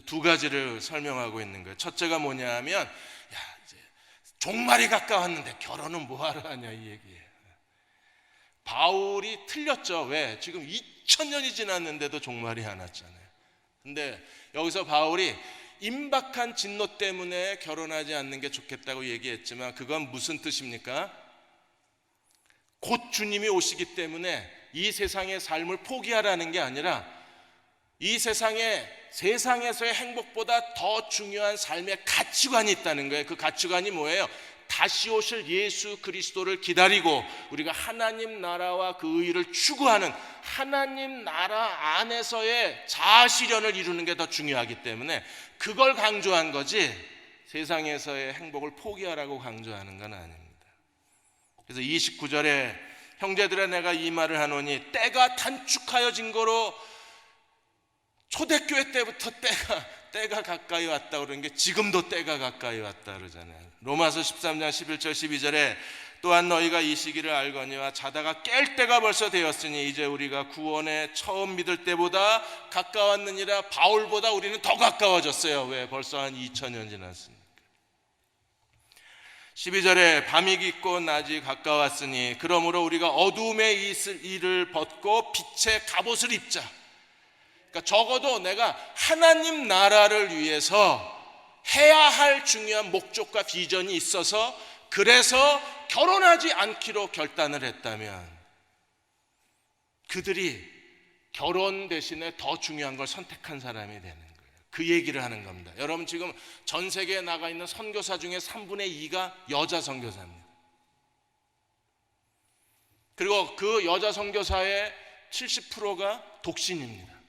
두 가지를 설명하고 있는 거예요. 첫째가 뭐냐 하면, 이제 종말이 가까웠는데 결혼은 뭐하러 하냐, 이 얘기예요. 바울이 틀렸죠. 왜? 지금 2000년이 지났는데도 종말이 안 왔잖아요. 근데 여기서 바울이 임박한 진노 때문에 결혼하지 않는 게 좋겠다고 얘기했지만 그건 무슨 뜻입니까? 곧 주님이 오시기 때문에 이 세상의 삶을 포기하라는 게 아니라 이 세상에서의 행복보다 더 중요한 삶의 가치관이 있다는 거예요. 그 가치관이 뭐예요? 다시 오실 예수 그리스도를 기다리고 우리가 하나님 나라와 그 의를 추구하는 하나님 나라 안에서의 자아실현을 이루는 게 더 중요하기 때문에 그걸 강조한 거지, 세상에서의 행복을 포기하라고 강조하는 건 아닙니다. 그래서 29절에 형제들아 내가 이 말을 하노니 때가 단축하여진 거로, 초대교회 때부터 때가 가까이 왔다 그러는 게 지금도 때가 가까이 왔다 그러잖아요. 로마서 13장 11절 12절에 또한 너희가 이 시기를 알거니와 자다가 깰 때가 벌써 되었으니 이제 우리가 구원에 처음 믿을 때보다 가까웠느니라. 바울보다 우리는 더 가까워졌어요. 왜? 벌써 한 2000년 지났으니까. 12절에 밤이 깊고 낮이 가까웠으니 그러므로 우리가 어두움에 있을 일을 벗고 빛의 갑옷을 입자. 그러니까 적어도 내가 하나님 나라를 위해서 해야 할 중요한 목적과 비전이 있어서 그래서 결혼하지 않기로 결단을 했다면 그들이 결혼 대신에 더 중요한 걸 선택한 사람이 되는 거예요. 그 얘기를 하는 겁니다. 여러분 지금 전 세계에 나가 있는 선교사 중에 3분의 2가 여자 선교사입니다. 그리고 그 여자 선교사의 70%가 독신입니다.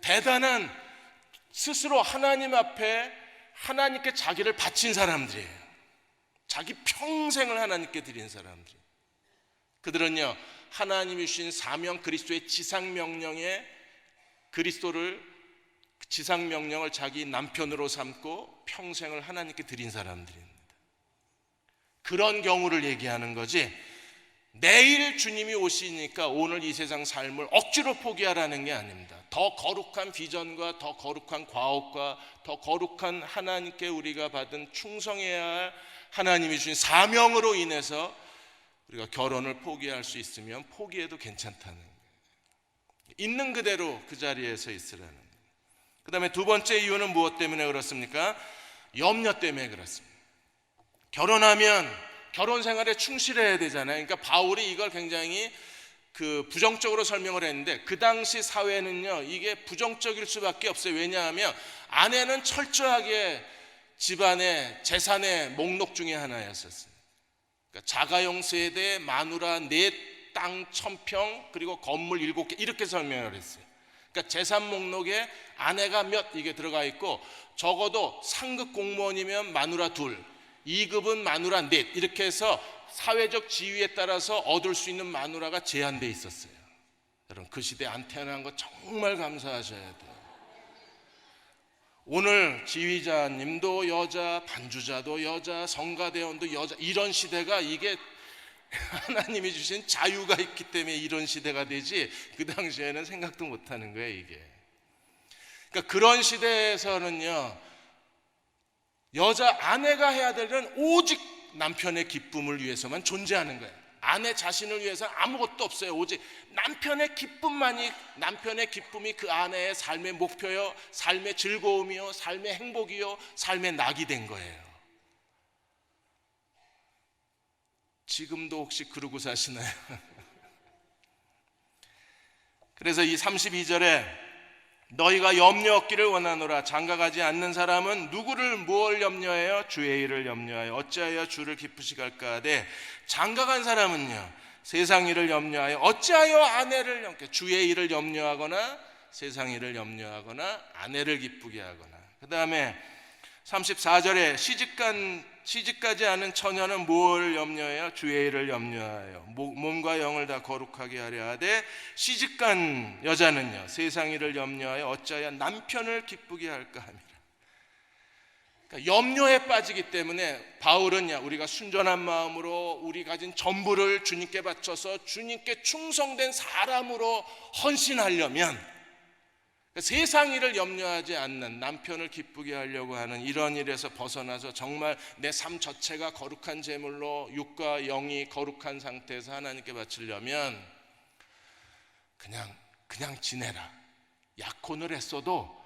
대단한, 스스로 하나님 앞에 하나님께 자기를 바친 사람들이에요. 자기 평생을 하나님께 드린 사람들. 그들은요 하나님이 주신 사명, 그리스도의 지상명령에 그리스도를, 지상명령을 자기 남편으로 삼고 평생을 하나님께 드린 사람들입니다. 그런 경우를 얘기하는 거지, 내일 주님이 오시니까 오늘 이 세상 삶을 억지로 포기하라는 게 아닙니다. 더 거룩한 비전과 더 거룩한 과업과 더 거룩한 하나님께 우리가 받은 충성해야 할 하나님이 주신 사명으로 인해서 우리가 결혼을 포기할 수 있으면 포기해도 괜찮다는 거예요. 있는 그대로 그 자리에서 있으라는 거예요. 그 다음에 두 번째 이유는 무엇 때문에 그렇습니까? 염려 때문에 그렇습니다. 결혼하면 결혼 생활에 충실해야 되잖아요. 그러니까 바울이 이걸 굉장히 부정적으로 설명을 했는데 그 당시 사회는요 이게 부정적일 수밖에 없어요. 왜냐하면 아내는 철저하게 집안의 재산의 목록 중에 하나였었어요. 그러니까 자가용 세대, 마누라 넷, 땅 1000평, 그리고 건물 7개 이렇게 설명을 했어요. 그러니까 재산 목록에 아내가 몇 이게 들어가 있고 적어도 상급 공무원이면 마누라 둘, 2급은 마누라 넷 이렇게 해서 사회적 지위에 따라서 얻을 수 있는 마누라가 제한되어 있었어요. 여러분 그 시대에 안 태어난 거 정말 감사하셔야 돼요. 오늘 지휘자님도 여자, 반주자도 여자, 성가대원도 여자, 이런 시대가 이게 하나님이 주신 자유가 있기 때문에 이런 시대가 되지 그 당시에는 생각도 못하는 거예요 이게. 그러니까 그런 시대에서는요 여자 아내가 해야 될 일은 오직 남편의 기쁨을 위해서만 존재하는 거예요. 아내 자신을 위해서는 아무것도 없어요. 오직 남편의 기쁨만이, 남편의 기쁨이 그 아내의 삶의 목표요, 삶의 즐거움이요, 삶의 행복이요, 삶의 낙이 된 거예요. 지금도 혹시 그러고 사시나요? 그래서 이 32절에 너희가 염려 없기를 원하노라. 장가가지 않는 사람은 누구를 무엇을 염려해요? 주의 일을 염려하여 어찌하여 주를 기쁘시게 할까 하되 장가간 사람은요 세상 일을 염려하여 어찌하여 아내를 주의 일을 염려하거나 세상 일을 염려하거나 아내를 기쁘게 하거나. 그 다음에 34절에 시집가지 않은 처녀는 뭘 염려해요? 주의 일을 염려하여 몸과 영을 다 거룩하게 하려 하되 시집간 여자는요 세상 일을 염려하여 어찌하여 남편을 기쁘게 할까 합니다. 그러니까 염려에 빠지기 때문에 바울은요 우리가 순전한 마음으로 우리 가진 전부를 주님께 바쳐서 주님께 충성된 사람으로 헌신하려면 세상 일을 염려하지 않는 남편을 기쁘게 하려고 하는 이런 일에서 벗어나서 정말 내 삶 자체가 거룩한 제물로 육과 영이 거룩한 상태에서 하나님께 바치려면 그냥 지내라. 약혼을 했어도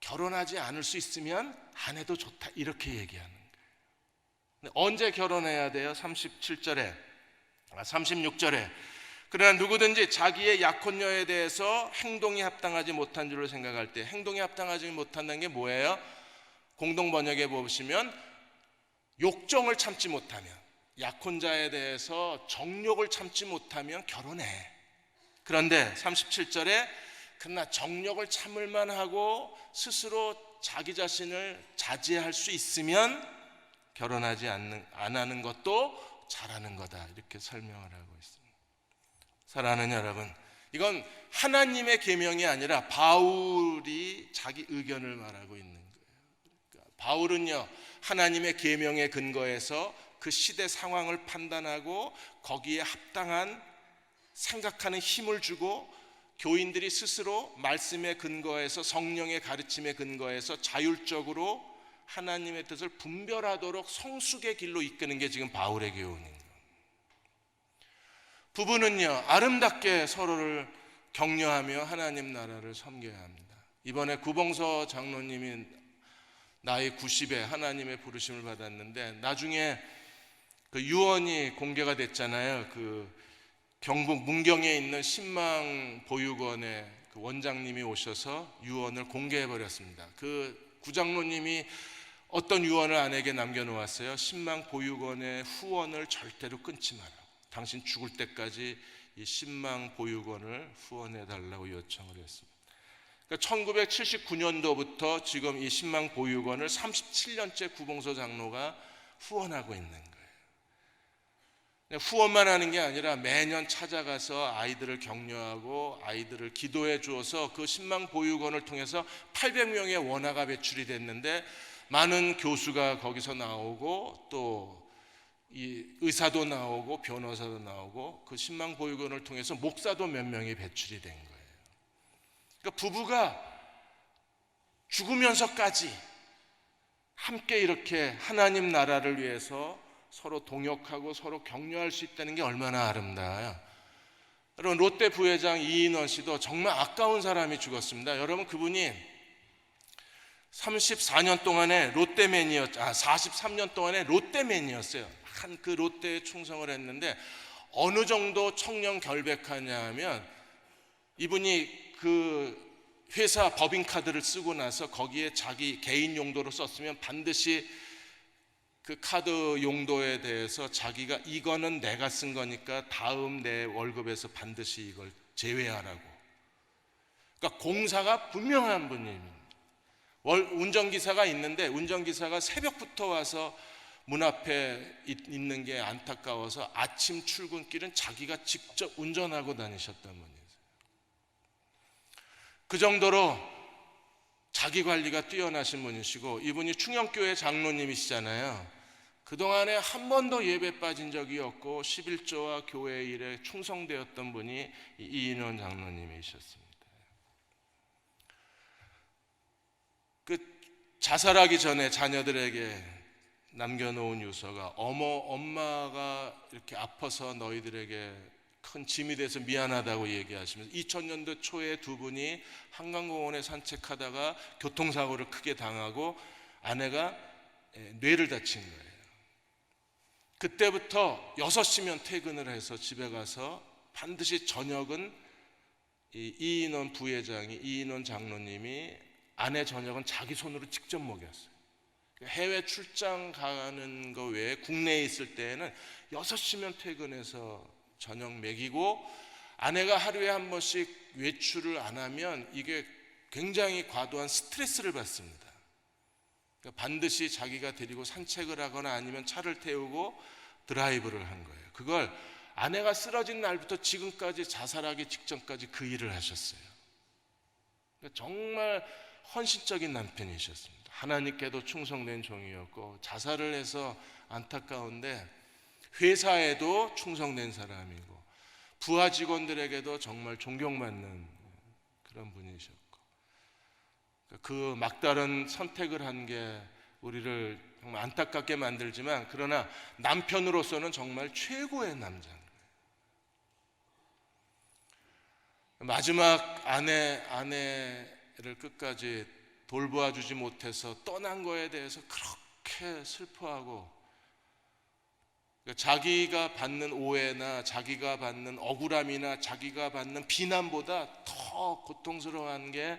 결혼하지 않을 수 있으면 안 해도 좋다 이렇게 얘기하는 거예요. 언제 결혼해야 돼요? 36절에 그러나 누구든지 자기의 약혼녀에 대해서 행동이 합당하지 못한 줄로 생각할 때, 행동이 합당하지 못한다는 게 뭐예요? 공동 번역에 보시면 욕정을 참지 못하면, 약혼자에 대해서 정욕을 참지 못하면 결혼해. 그런데 37절에 그러나 정욕을 참을 만하고 스스로 자기 자신을 자제할 수 있으면 결혼하지 안 하는 것도 잘하는 거다 이렇게 설명을 하고 있습니다. 사랑하는 여러분, 이건 하나님의 계명이 아니라 바울이 자기 의견을 말하고 있는 거예요. 그러니까 바울은요 하나님의 계명에 근거해서 그 시대 상황을 판단하고 거기에 합당한 생각하는 힘을 주고 교인들이 스스로 말씀에 근거해서 성령의 가르침에 근거해서 자율적으로 하나님의 뜻을 분별하도록 성숙의 길로 이끄는 게 지금 바울의 교훈입니다. 부부는요 아름답게 서로를 격려하며 하나님 나라를 섬겨야 합니다. 이번에 구봉서 장로님이 나이 90에 하나님의 부르심을 받았는데 나중에 그 유언이 공개가 됐잖아요. 그 경북 문경에 있는 신망보육원의 그 원장님이 오셔서 유언을 공개해 버렸습니다. 그 구장로님이 어떤 유언을 아내에게 남겨놓았어요? 신망보육원의 후원을 절대로 끊지 마라. 당신 죽을 때까지 이 신망보육원을 후원해 달라고 요청을 했습니다. 그러니까 1979년도부터 지금 이 신망보육원을 37년째 구봉서 장로가 후원하고 있는 거예요. 후원만 하는 게 아니라 매년 찾아가서 아이들을 격려하고 아이들을 기도해 주어서 그 신망보육원을 통해서 800명의 원화가 배출이 됐는데 많은 교수가 거기서 나오고 또 이 의사도 나오고 변호사도 나오고 그 신망보육원을 통해서 목사도 몇 명이 배출이 된 거예요. 그러니까 부부가 죽으면서까지 함께 이렇게 하나님 나라를 위해서 서로 동역하고 서로 격려할 수 있다는 게 얼마나 아름다워요. 여러분 롯데 부회장 이인원 씨도 정말 아까운 사람이 죽었습니다. 여러분 그분이 34년 동안에 43년 동안에 롯데맨이었어요. 한 그 롯데에 충성을 했는데 어느 정도 청렴 결백하냐 하면 이분이 그 회사 법인카드를 쓰고 나서 거기에 자기 개인 용도로 썼으면 반드시 그 카드 용도에 대해서 자기가 이거는 내가 쓴 거니까 다음 내 월급에서 반드시 이걸 제외하라고. 그러니까 공사가 분명한 분입니다. 운전기사가 있는데 운전기사가 새벽부터 와서 문 앞에 있는 게 안타까워서 아침 출근길은 자기가 직접 운전하고 다니셨던 분이세요. 그 정도로 자기 관리가 뛰어나신 분이시고, 이분이 충영교회 장로님이시잖아요. 그동안에 한 번도 예배 빠진 적이 없고 11조와 교회 일에 충성되었던 분이 이인원 장로님이셨습니다. 그 자살하기 전에 자녀들에게 남겨놓은 유서가, 엄마가 이렇게 아파서 너희들에게 큰 짐이 돼서 미안하다고 얘기하시면서 2000년도 초에 두 분이 한강공원에 산책하다가 교통사고를 크게 당하고 아내가 뇌를 다친 거예요. 그때부터 6시면 퇴근을 해서 집에 가서 반드시 저녁은 이인원 부회장이, 이인원 장로님이 아내 저녁은 자기 손으로 직접 먹였어요. 해외 출장 가는 거 외에 국내에 있을 때에는 6시면 퇴근해서 저녁 먹이고, 아내가 하루에 한 번씩 외출을 안 하면 이게 굉장히 과도한 스트레스를 받습니다. 그러니까 반드시 자기가 데리고 산책을 하거나 아니면 차를 태우고 드라이브를 한 거예요. 그걸 아내가 쓰러진 날부터 지금까지 자살하기 직전까지 그 일을 하셨어요. 그러니까 정말 헌신적인 남편이셨습니다. 하나님께도 충성된 종이었고, 자살을 해서 안타까운데 회사에도 충성된 사람이고 부하 직원들에게도 정말 존경받는 그런 분이셨고, 그 막다른 선택을 한 게 우리를 정말 안타깝게 만들지만, 그러나 남편으로서는 정말 최고의 남자인 거예요. 마지막 아내를 끝까지 돌보아주지 못해서 떠난 거에 대해서 그렇게 슬퍼하고, 자기가 받는 오해나 자기가 받는 억울함이나 자기가 받는 비난보다 더 고통스러워한 게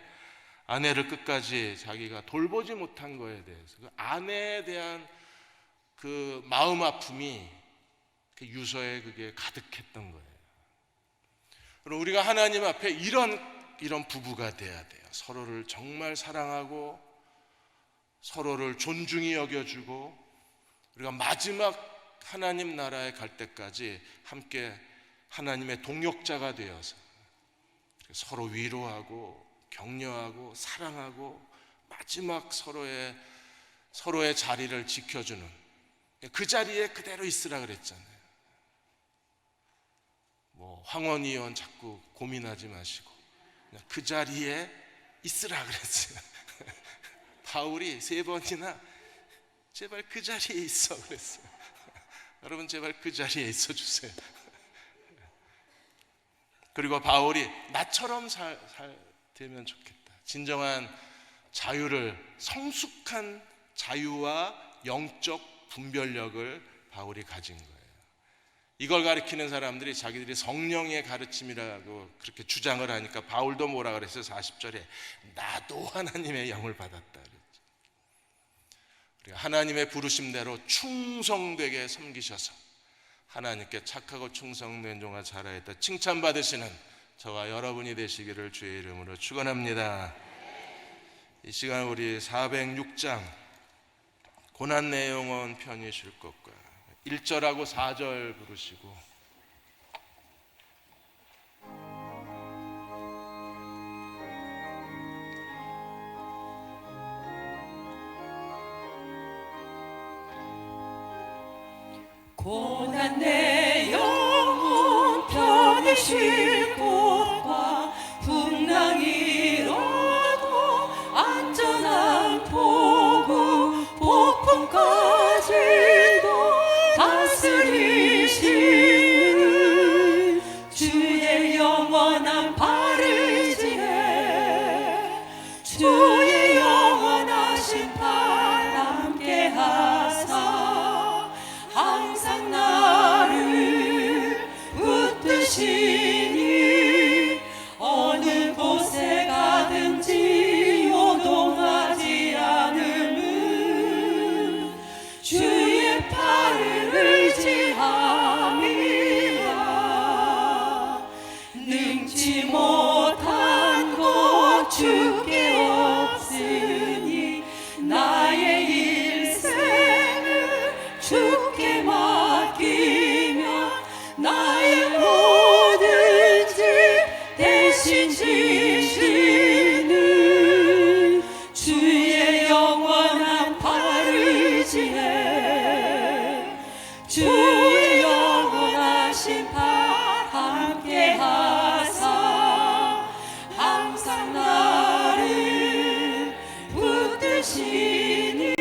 아내를 끝까지 자기가 돌보지 못한 거에 대해서, 그 아내에 대한 그 마음 아픔이 그 유서에 그게 가득했던 거예요. 그럼 우리가 하나님 앞에 이런 부부가 돼야 돼요. 서로를 정말 사랑하고 서로를 존중히 여겨주고, 우리가 마지막 하나님 나라에 갈 때까지 함께 하나님의 동역자가 되어서 서로 위로하고 격려하고 사랑하고 마지막 서로의 자리를 지켜주는, 그 자리에 그대로 있으라 그랬잖아요. 황원 의원 자꾸 고민하지 마시고 그냥 그 자리에 있으라 그랬어요. 바울이 3번이나 제발 그 자리에 있어 그랬어요. 여러분 제발 그 자리에 있어 주세요. 그리고 바울이 나처럼 되면 좋겠다. 진정한 자유를, 성숙한 자유와 영적 분별력을 바울이 가진 거예요. 이걸 가리키는 사람들이 자기들이 성령의 가르침이라고 그렇게 주장을 하니까 바울도 뭐라 그랬어요? 40절에 나도 하나님의 영을 받았다 그랬죠. 하나님의 부르심대로 충성되게 섬기셔서 하나님께 착하고 충성된 종아 잘하였다 칭찬받으시는 저와 여러분이 되시기를 주의 이름으로 축원합니다. 이 시간 우리 406장 고난내 영혼 편히 쉴 것과 1절하고 4절 부르시고, 고난 내 영혼 편히 쉴 곳과 풍랑이라도 안전한 포구 폭풍까지도 다스리시는 주의 영원한 발을 지해 주의 영원한 심판 함께 하사 항상 나를 붙드시니 어느 곳에 가든지 요동하지 않음은 주의 능치 못한 것 주께 없으니 나의 일생을 주께 맡기며 나의 모든 짐 대신 지시는 주의 영원한 팔을 지해 주의 영원하신 팔 함께 하사 항상 나를 붙드시니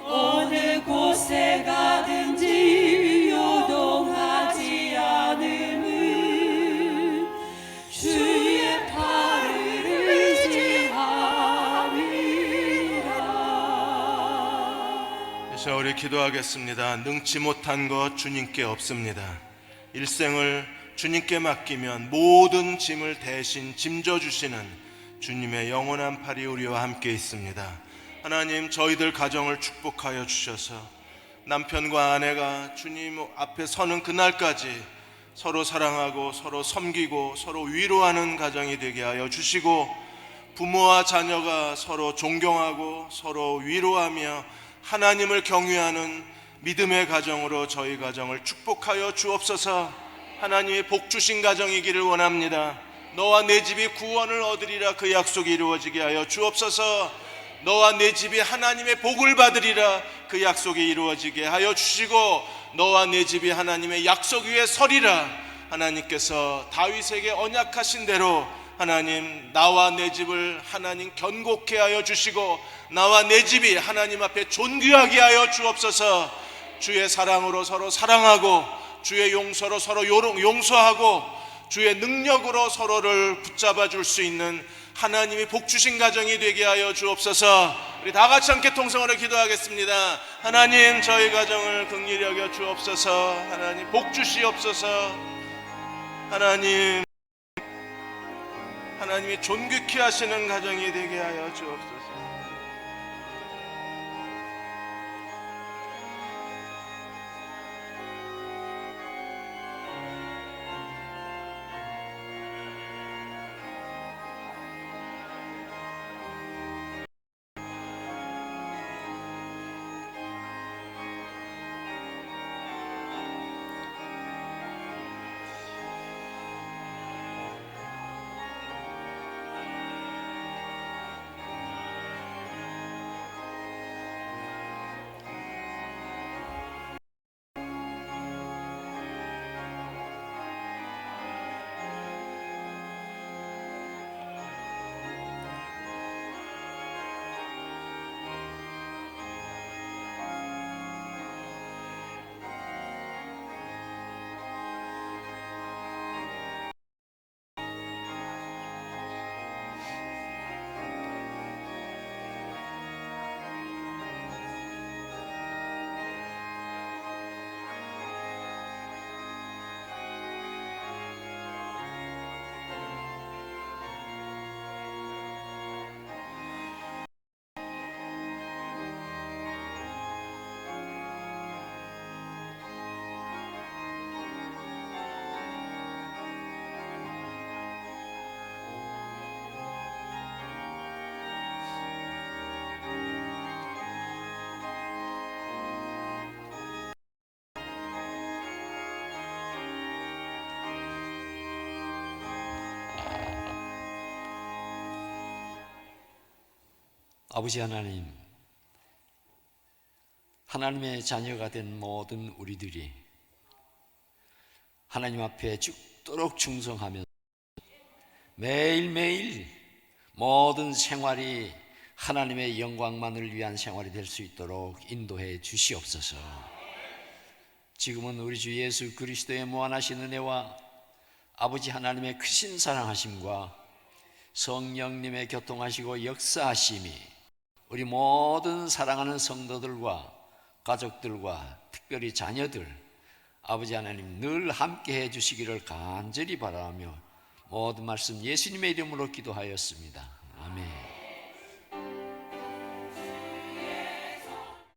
어느 곳에 가든지 요동하지 않음은 주의 팔을 의지함이라. 그래서 우리 기도하겠습니다. 능치 못한 것 주님께 없습니다. 일생을 주님께 맡기면 모든 짐을 대신 짐져 주시는 주님의 영원한 팔이 우리와 함께 있습니다. 하나님, 저희들 가정을 축복하여 주셔서 남편과 아내가 주님 앞에 서는 그날까지 서로 사랑하고 서로 섬기고 서로 위로하는 가정이 되게 하여 주시고, 부모와 자녀가 서로 존경하고 서로 위로하며 하나님을 경외하는 믿음의 가정으로 저희 가정을 축복하여 주옵소서. 하나님의 복 주신 가정이기를 원합니다. 너와 내 집이 구원을 얻으리라 그 약속이 이루어지게 하여 주옵소서. 너와 내 집이 하나님의 복을 받으리라 그 약속이 이루어지게 하여 주시고, 너와 내 집이 하나님의 약속 위에 서리라. 하나님께서 다윗에게 언약하신 대로 하나님, 나와 내 집을 하나님 견고케 하여 주시고 나와 내 집이 하나님 앞에 존귀하게 하여 주옵소서. 주의 사랑으로 서로 사랑하고 주의 용서로 서로 용서하고 주의 능력으로 서로를 붙잡아 줄 수 있는 하나님이 복 주신 가정이 되게 하여 주옵소서. 우리 다 같이 함께 통성으로 기도하겠습니다. 하나님, 저희 가정을 긍휼히 여겨 주옵소서. 하나님, 복 주시옵소서. 하나님이 존귀케 하시는 가정이 되게 하여 주옵소서. 아버지 하나님, 하나님의 자녀가 된 모든 우리들이 하나님 앞에 죽도록 충성하며 매일매일 모든 생활이 하나님의 영광만을 위한 생활이 될 수 있도록 인도해 주시옵소서. 지금은 우리 주 예수 그리스도의 무한하신 은혜와 아버지 하나님의 크신 사랑하심과 성령님의 교통하시고 역사하심이 우리 모든 사랑하는 성도들과 가족들과 특별히 자녀들 아버지 하나님 늘 함께 해주시기를 간절히 바라며 모든 말씀 예수님의 이름으로 기도하였습니다. 아멘.